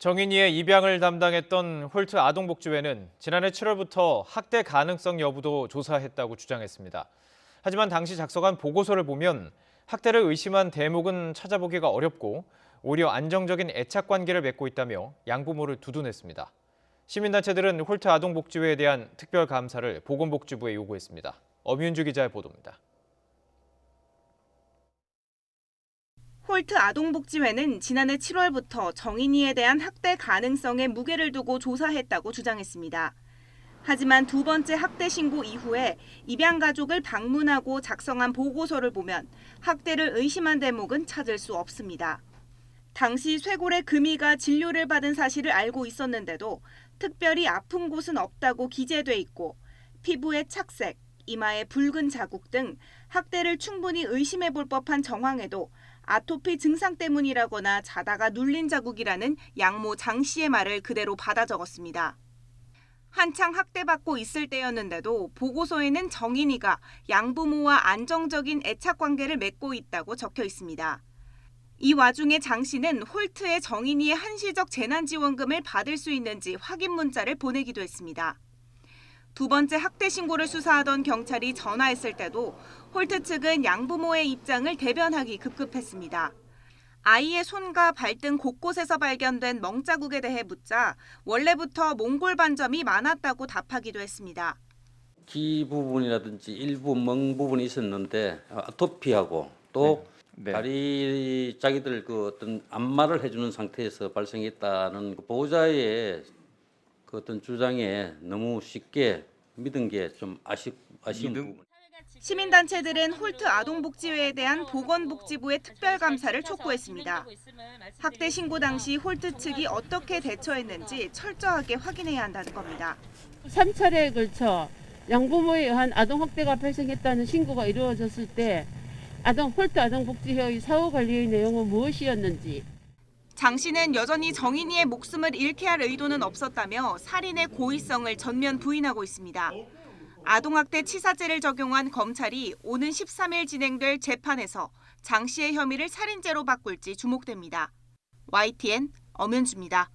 정인이의 입양을 담당했던 홀트 아동복지회는 지난해 7월부터 학대 가능성 여부도 조사했다고 주장했습니다. 하지만 당시 작성한 보고서를 보면 학대를 의심한 대목은 찾아보기가 어렵고 오히려 안정적인 애착 관계를 맺고 있다며 양부모를 두둔했습니다. 시민단체들은 홀트 아동복지회에 대한 특별 감사를 보건복지부에 요구했습니다. 엄윤주 기자의 보도입니다. 홀트 아동복지회는 지난해 7월부터 정인이에 대한 학대 가능성에 무게를 두고 조사했다고 주장했습니다. 하지만 두 번째 학대 신고 이후에 입양 가족을 방문하고 작성한 보고서를 보면 학대를 의심한 대목은 찾을 수 없습니다. 당시 쇄골에 금이가 진료를 받은 사실을 알고 있었는데도 특별히 아픈 곳은 없다고 기재돼 있고 피부의 착색, 이마에 붉은 자국 등 학대를 충분히 의심해 볼 법한 정황에도 아토피 증상 때문이라거나 자다가 눌린 자국이라는 양모 장 씨의 말을 그대로 받아 적었습니다. 한창 학대받고 있을 때였는데도 보고서에는 정인이가 양부모와 안정적인 애착 관계를 맺고 있다고 적혀 있습니다. 이 와중에 장 씨는 홀트의 정인이의 한시적 재난지원금을 받을 수 있는지 확인 문자를 보내기도 했습니다. 두 번째 학대 신고를 수사하던 경찰이 전화했을 때도 홀트 측은 양부모의 입장을 대변하기 급급했습니다. 아이의 손과 발 등 곳곳에서 발견된 멍자국에 대해 묻자 원래부터 몽골 반점이 많았다고 답하기도 했습니다. 귀 부분이라든지 일부 멍 부분이 있었는데 아토피하고 또 다리 자기들 그 어떤 안마를 해주는 상태에서 발생했다는 그 보호자의 그 어떤 주장에 너무 쉽게 믿은 게 좀 아쉬운 부분. 시민단체들은 홀트 아동복지회에 대한 보건복지부의 특별감사를 촉구했습니다. 학대 신고 당시 홀트 측이 어떻게 대처했는지 철저하게 확인해야 한다는 겁니다. 3차례에 걸쳐 양부모에 의한 아동학대가 발생했다는 신고가 이루어졌을 때 홀트 아동복지회의 사후관리의 내용은 무엇이었는지. 장 씨는 여전히 정인이의 목숨을 잃게 할 의도는 없었다며 살인의 고의성을 전면 부인하고 있습니다. 아동학대 치사죄를 적용한 검찰이 오는 13일 진행될 재판에서 장 씨의 혐의를 살인죄로 바꿀지 주목됩니다. YTN 엄윤주입니다.